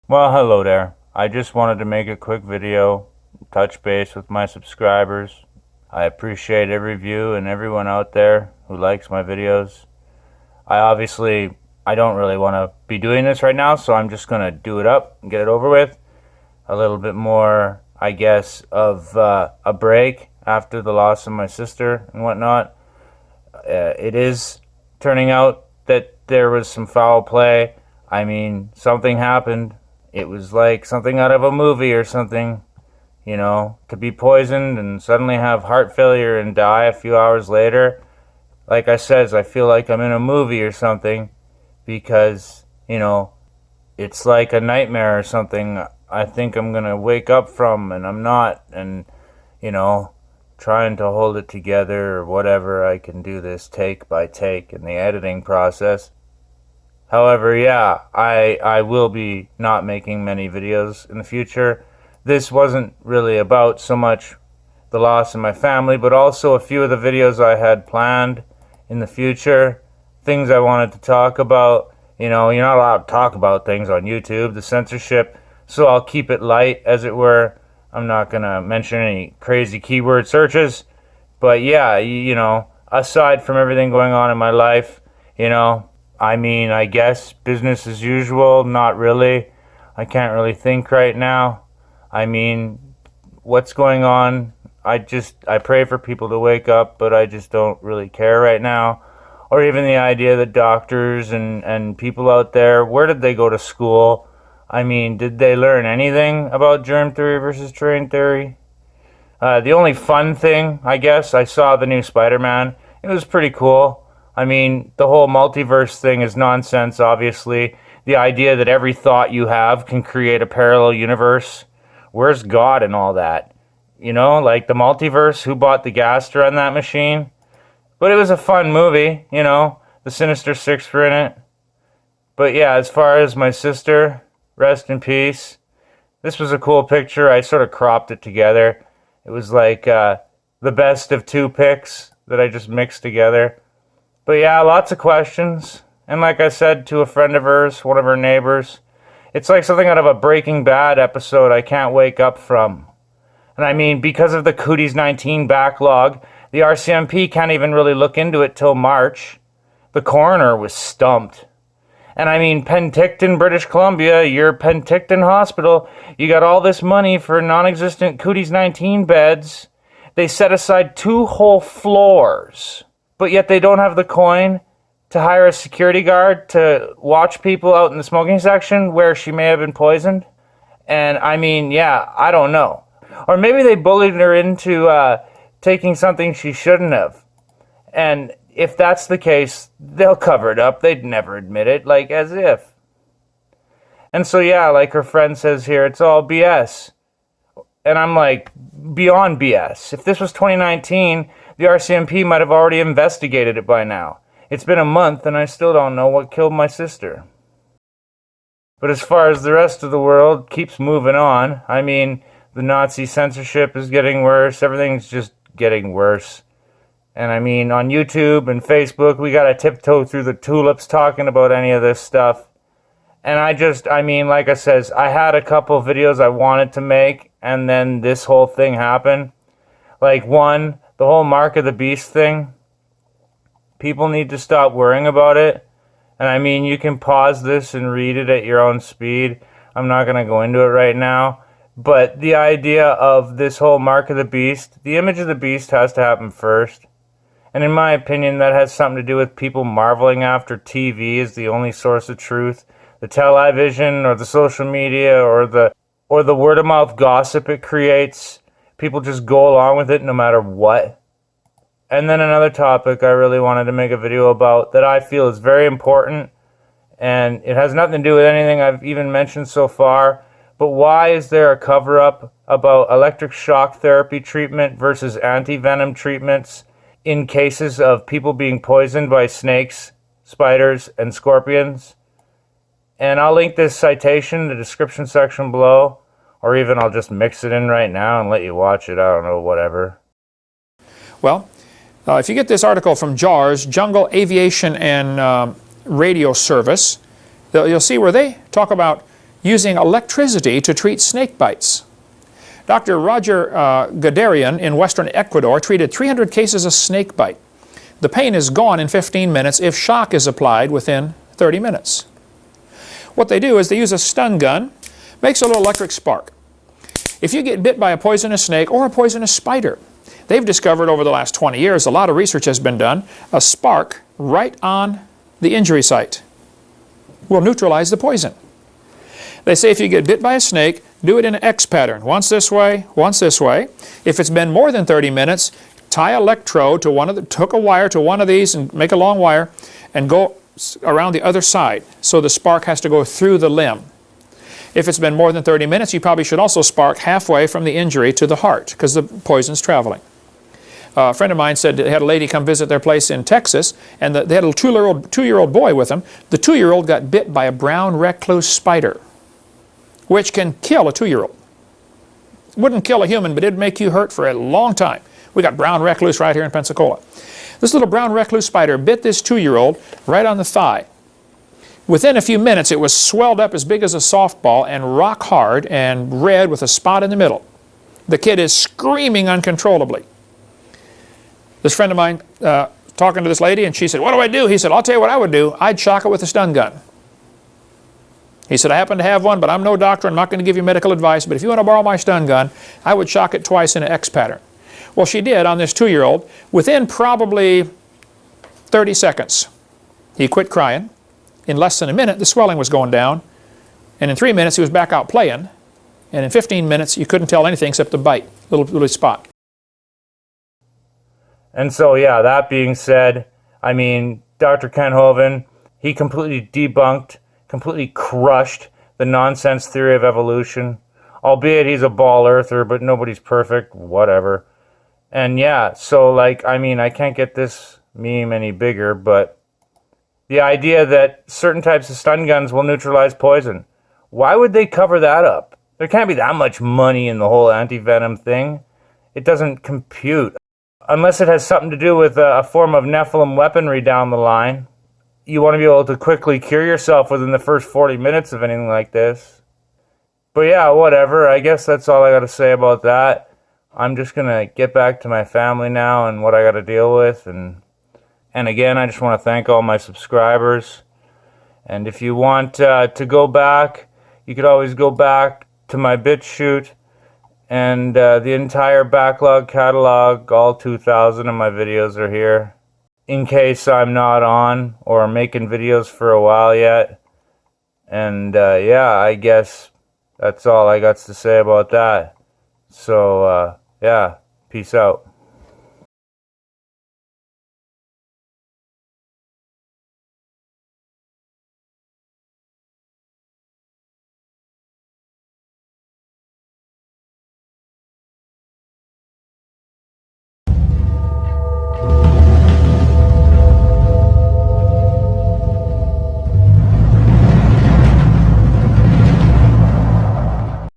Well, hello there. I just wanted to make a quick video, touch base with my subscribers. I appreciate every view and everyone out there who likes my videos. I don't really want to be doing this right now, so I'm just going to do it up and get it over with. A little bit more, I guess, of a break after the loss of my sister and whatnot. It is turning out that there was some foul play. I mean, something happened. It was like something out of a movie or something, you know, to be poisoned and suddenly have heart failure and die a few hours later. Like I said, I feel like I'm in a movie or something because, you know, it's like a nightmare or something I think I'm going to wake up from, and I'm not, and, you know, trying to hold it together or whatever. I can do this take by take in the editing process. However, yeah, I will be not making many videos in the future. This wasn't really about so much the loss of my family, but also a few of the videos I had planned in the future, things I wanted to talk about. You know, you're not allowed to talk about things on YouTube, the censorship, so I'll keep it light, as it were. I'm not going to mention any crazy keyword searches, but yeah, you know, aside from everything going on in my life, you know, I mean, I guess business as usual, not really. I can't really think right now. I mean, what's going on? I pray for people to wake up, but I just don't really care right now. Or even the idea that doctors and people out there, where did they go to school? I mean, did they learn anything about germ theory versus terrain theory? The only fun thing, I guess, I saw the new Spider-Man. It was pretty cool. I mean, the whole multiverse thing is nonsense, obviously. The idea that every thought you have can create a parallel universe. Where's God in all that? You know, like the multiverse, who bought the gas to run that machine? But it was a fun movie, you know. The Sinister Six were in it. But yeah, as far as my sister, rest in peace. This was a cool picture. I sort of cropped it together. It was like the best of two pics that I just mixed together. But yeah, lots of questions. And like I said to a friend of hers, one of her neighbors, it's like something out of a Breaking Bad episode I can't wake up from. And I mean, because of the Cooties 19 backlog, the RCMP can't even really look into it till March. The coroner was stumped. And I mean, Penticton, British Columbia, your Penticton Hospital, you got all this money for non-existent Cooties 19 beds. They set aside 2 whole floors. But yet they don't have the coin to hire a security guard to watch people out in the smoking section where she may have been poisoned. And I mean, yeah, I don't know. Or maybe they bullied her into taking something she shouldn't have. And if that's the case, they'll cover it up. They'd never admit it, like as if. And so yeah, like her friend says here, it's all BS. And I'm like, beyond BS. If this was 2019, the RCMP might have already investigated it by now. It's been a month and I still don't know what killed my sister. But as far as the rest of the world keeps moving on, I mean, the Nazi censorship is getting worse. Everything's just getting worse. And I mean, on YouTube and Facebook, we gotta tiptoe through the tulips talking about any of this stuff. And I mean, like I says, I had a couple videos I wanted to make, and then this whole thing happened. Like one, the whole Mark of the Beast thing. People need to stop worrying about it. And I mean, you can pause this and read it at your own speed. I'm not going to go into it right now. But the idea of this whole Mark of the Beast, the image of the beast has to happen first. And in my opinion, that has something to do with people marveling after TV is the only source of truth. The television or the social media or the word-of-mouth gossip it creates. People just go along with it no matter what. And then another topic I really wanted to make a video about that I feel is very important, and it has nothing to do with anything I've even mentioned so far, but why is there a cover-up about electric shock therapy treatment versus anti-venom treatments in cases of people being poisoned by snakes, spiders, and scorpions? And I'll link this citation in the description section below, or even I'll just mix it in right now and let you watch it. I don't know, whatever. Well, if you get this article from JARS, Jungle Aviation and Radio Service, you'll see where they talk about using electricity to treat snake bites. Dr. Roger Gadarian in western Ecuador treated 300 cases of snake bite. The pain is gone in 15 minutes if shock is applied within 30 minutes. What they do is they use a stun gun, makes a little electric spark. If you get bit by a poisonous snake or a poisonous spider, they've discovered over the last 20 years, a lot of research has been done, a spark right on the injury site will neutralize the poison. They say if you get bit by a snake, do it in an X pattern. Once this way, once this way. If it's been more than 30 minutes, tie an electrode to hook a wire to one of these and make a long wire and go around the other side. So the spark has to go through the limb. If it's been more than 30 minutes, you probably should also spark halfway from the injury to the heart because the poison's traveling. A friend of mine said they had a lady come visit their place in Texas, and they had a two-year-old boy with them. The 2-year-old got bit by a brown recluse spider, which can kill a 2-year-old. Wouldn't kill a human, but it'd make you hurt for a long time. We got brown recluse right here in Pensacola. This little brown recluse spider bit this 2-year-old right on the thigh. Within a few minutes, it was swelled up as big as a softball and rock hard and red with a spot in the middle. The kid is screaming uncontrollably. This friend of mine talking to this lady, and she said, "What do I do?" He said, "I'll tell you what I would do. I'd shock it with a stun gun." He said, "I happen to have one, but I'm no doctor. I'm not going to give you medical advice. But if you want to borrow my stun gun, I would shock it twice in an X pattern." Well, she did on this 2-year-old. Within probably 30 seconds, he quit crying. In less than a minute, the swelling was going down. And in 3 minutes, he was back out playing. And in 15 minutes, you couldn't tell anything except the bite, little spot. And so, yeah, that being said, I mean, Dr. Ken Hovind, he completely debunked, completely crushed the nonsense theory of evolution. Albeit he's a ball earther, but nobody's perfect, whatever. And yeah, so like, I mean, I can't get this meme any bigger, but the idea that certain types of stun guns will neutralize poison. Why would they cover that up? There can't be that much money in the whole anti-venom thing. It doesn't compute. Unless it has something to do with a form of Nephilim weaponry down the line. You want to be able to quickly cure yourself within the first 40 minutes of anything like this. But yeah, whatever. I guess that's all I got to say about that. I'm just going to get back to my family now and what I got to deal with. And again, I just want to thank all my subscribers. And if you want to go back, you could always go back to my BitChute. And the entire backlog catalog, all 2,000 of my videos are here. In case I'm not on or making videos for a while yet. And yeah, I guess that's all I got to say about that. So yeah, peace out.